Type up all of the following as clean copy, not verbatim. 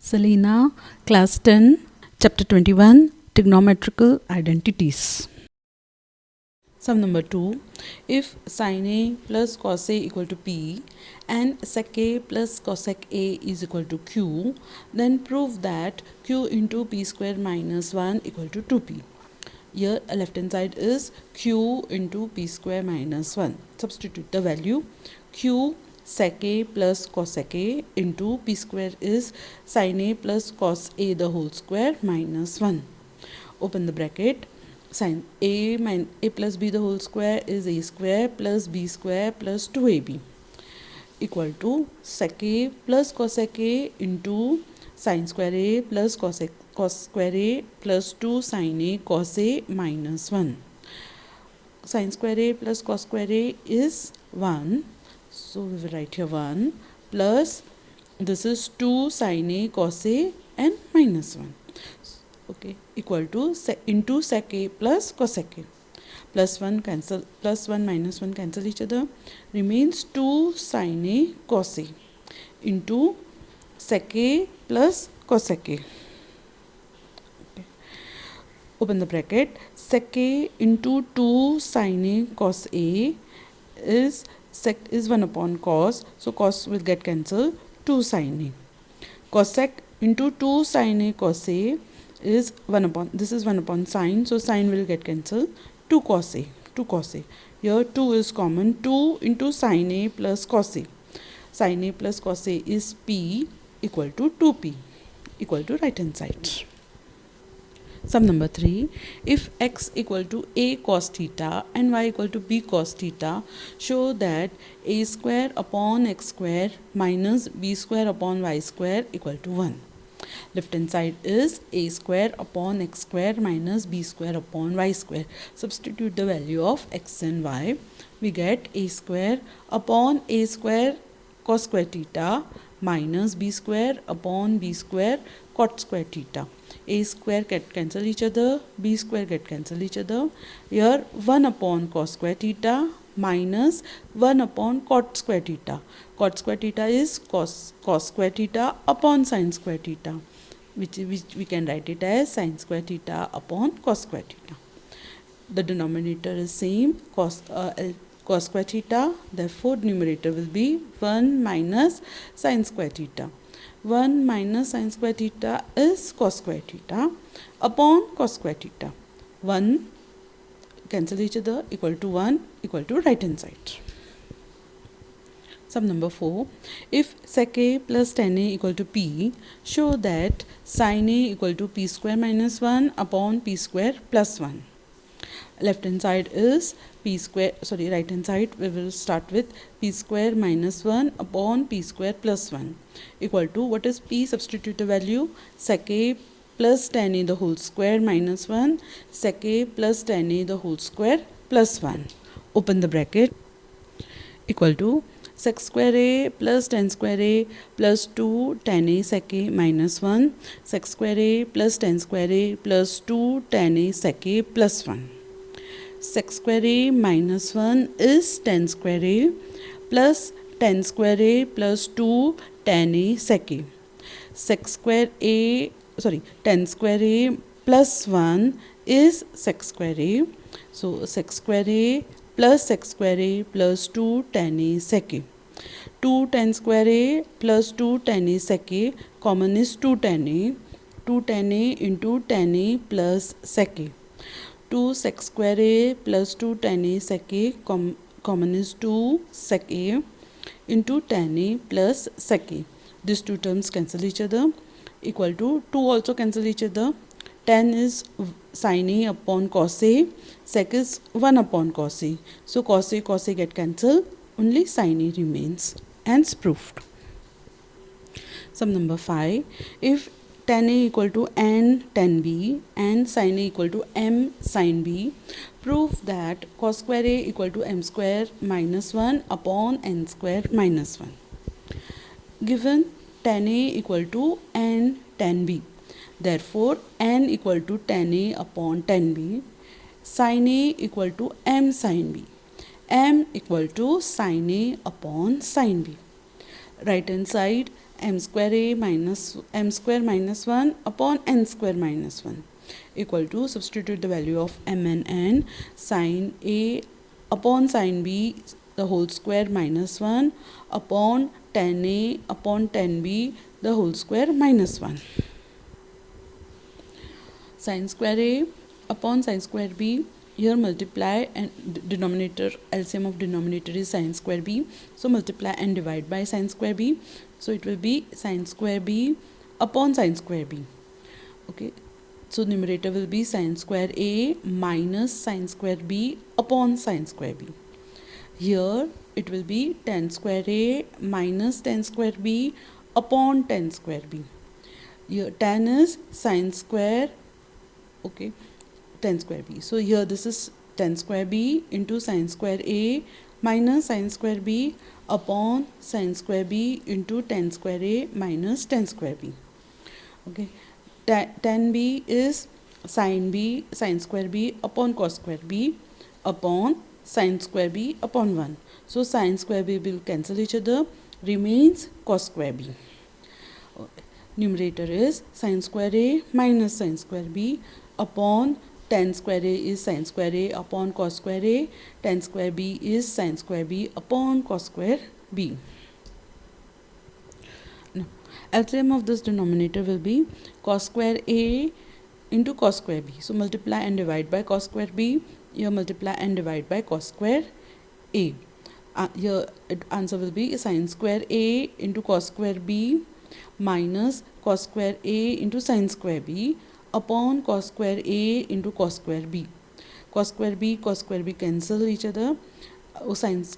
Selena, Class 10, Chapter 21, Trigonometrical Identities. Sum number 2. If sin A plus cos A equal to P and sec A plus cosec A is equal to Q, then prove that Q into P square minus 1 equal to 2P. Here left hand side is Q into P square minus 1. Substitute the value. Q sec A plus cosec A into P square is sin A plus cos A the whole square minus 1. Open the bracket. Sin A plus B the whole square is A square plus B square plus 2AB equal to sec A plus cosec A into sin square A plus cos square A plus 2 sin A cos A minus 1. Sin square A plus cos square A is 1. So we will write here 1 plus this is 2 sin A cos A and minus 1. Okay, equal to into sec A plus cosec A. Plus 1 cancel, plus 1 minus 1 cancel each other. Remains 2 sin A cos A into sec A plus cosec A. Okay. Open the bracket. Sec A into 2 sin A cos A is 1 upon cos. So cos will get cancelled. 2 sin A. Cosec into 2 sin A cos A is 1 upon, this is 1 upon sine, so sine will get cancelled. 2 cos A, 2 cos A. Here 2 is common. 2 into sin A plus cos A. Sin A plus cos A is P equal to 2P equal to right hand side. Sum number 3. If x equal to a cos theta and y equal to b cos theta, show that a square upon x square minus b square upon y square equal to 1. Left hand side is a square upon x square minus b square upon y square. Substitute the value of x and y. We get a square upon a square cos square theta minus b square upon b square cot square theta. A square get cancel each other, b square get cancel each other. Here 1 upon cos square theta minus 1 upon cot square theta. Cot square theta is cos square theta upon sin square theta, which we can write it as sin square theta upon cos square theta. The denominator is same, cos square theta, therefore numerator will be 1 minus sin square theta. 1 minus sin square theta is cos square theta upon cos square theta. 1 cancel each other, equal to 1 equal to right hand side. Sum number 4. If sec A plus tan A equal to P, show that sin A equal to P square minus 1 upon P square plus 1. Left hand side is P square, right hand side we will start with P square minus 1 upon P square plus 1 equal to, what is P? Substitute the value, sec A plus tan A the whole square minus 1, sec A plus tan A the whole square plus 1. Open the bracket, equal to sec square A plus tan square A plus 2 tan A sec A minus 1, sec square A plus tan square A plus 2 tan A sec A plus 1. Sec square A minus 1 is tan square A plus tan square A plus 2 tan A sec A. Sec square A, tan square A plus 1 is sec square A. So sec square A plus sec square A plus 2 tan A sec A. 2 tan square A plus 2 tan A sec A, common is 2 tan A. 2 tan A into tan A plus sec A. 2 sec square A plus 2 tan A sec A, common is 2 sec A into tan A plus sec A. These two terms cancel each other, equal to 2 also cancel each other. Tan is sin A upon cos A, sec is 1 upon cos A. So cos A get cancelled, only sin A remains. Hence proved. Sum number 5. If tan A equal to n tan B and sin A equal to m sin B, prove that cos square A equal to m square minus 1 upon n square minus 1. Given tan A equal to n tan B, therefore n equal to tan A upon tan B, sin A equal to m sin B, m equal to sin A upon sin B. Right hand side m square a minus m square minus 1 upon n square minus 1 equal to, substitute the value of m and n, sin a upon sin b the whole square minus 1 upon tan a upon tan b the whole square minus 1. Sin square a upon sin square b, here multiply and denominator, LCM of denominator is sin square b, so multiply and divide by sin square b, so it will be sin square b upon sin square b. Okay, so numerator will be sin square a minus sin square b upon sin square b. Here it will be tan square a minus tan square b upon tan square b. Here tan is sin square, okay, tan square b. So here this is tan square b into sin square a minus sin square b upon sin square b into tan square a minus tan square b. Okay, tan b is sin square b upon cos square b upon sin square b upon 1. So sin square b will cancel each other, remains cos square b. Okay. Numerator is sin square a minus sin square b upon tan square a is sin square a upon cos square a, tan square b is sin square b upon cos square b. Now, LCM of this denominator will be cos square a into cos square b. So multiply and divide by cos square b. Here multiply and divide by cos square a. Here answer will be sin square a into cos square b minus cos square a into sin square b upon cos square a into cos square b. Cos square b cancel each other.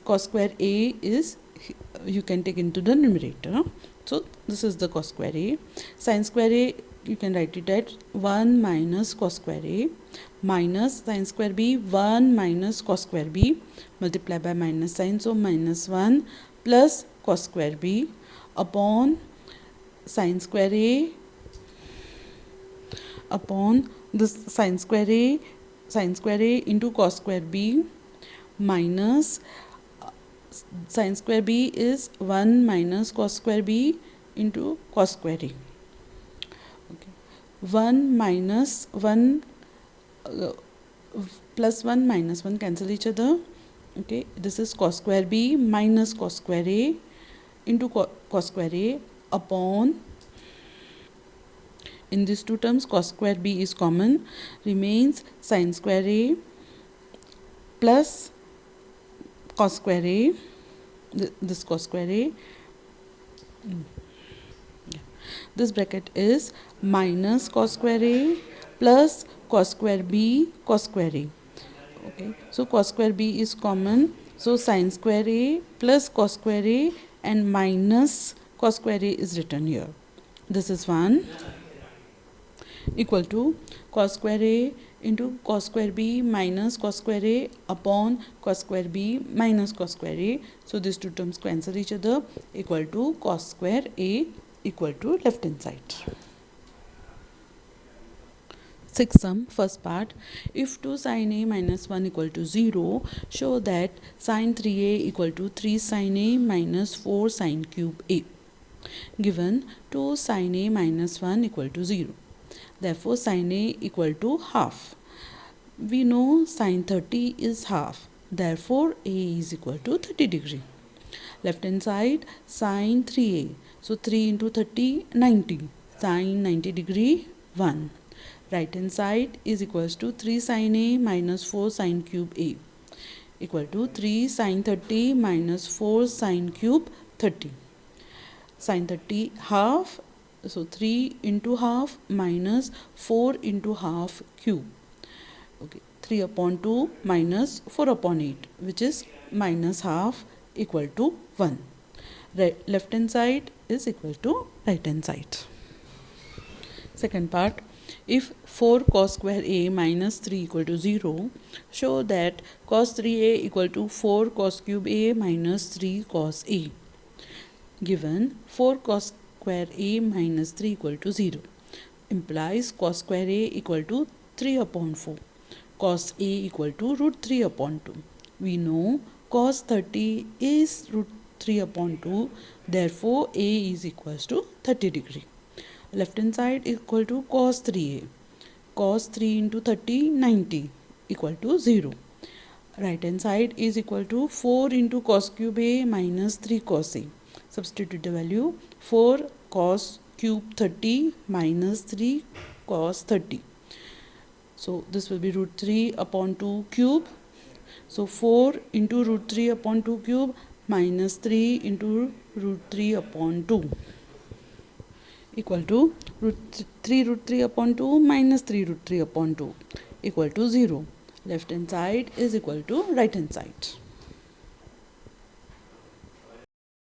Cos square a is, you can take into the numerator. So this is the cos square a. Sin square a, you can write it at 1 minus cos square a minus sin square b 1 minus cos square b, multiply by minus sign, so minus 1 plus cos square b upon sin square a upon this sin square a into cos square b minus sin square b is 1 minus cos square b into cos square a. Okay. 1 minus 1 plus 1 minus 1 cancel each other. Okay, this is cos square b minus cos square a into cos square a upon, in these two terms cos square b is common, remains sin square a plus cos square a, this cos square a, this bracket is minus cos square a plus cos square b cos square a. Okay, so cos square b is common, so sin square a plus cos square a and minus cos square a is written here. This is 1 equal to cos square a into cos square b minus cos square a upon cos square b minus cos square a. So these two terms cancel each other, equal to cos square a equal to left hand side. Sixth sum, first part. If 2 sin a minus 1 equal to 0, show that sin 3a equal to 3 sin a minus 4 sin cube a. Given 2 sin a minus 1 equal to 0. Therefore, sin a equal to half. We know sin 30 is half. Therefore, a is equal to 30 degree. Left hand side, sin 3a. So 3 into 30, 90. Sin 90 degree, 1. Right hand side is equals to 3 sin a minus 4 sin cube a equal to 3 sin 30 minus 4 sin cube 30. Sin 30 half, so 3 into half minus 4 into half cube. Okay, 3 upon 2 minus 4 upon 8, which is minus half equal to 1. Left hand side is equal to right hand side. Second part. If 4 cos square a minus 3 equal to 0, show that cos 3a equal to 4 cos cube a minus 3 cos a. Given 4 cos square a minus 3 equal to 0 implies cos square a equal to 3 upon 4, cos a equal to root 3 upon 2. We know cos 30 is root 3 upon 2. Therefore A is equals to 30 degree. Left hand side is equal to cos 3a. Cos 3 into 30, 90, equal to 0. Right hand side is equal to 4 into cos cube a minus 3 cos a. Substitute the value. 4 cos cube 30 minus 3 cos 30. So this will be root 3 upon 2 cube. So 4 into root 3 upon 2 cube minus 3 into root 3 upon 2 equal to root 3 upon 2 minus 3 root 3 upon 2 equal to 0. Left hand side is equal to right hand side.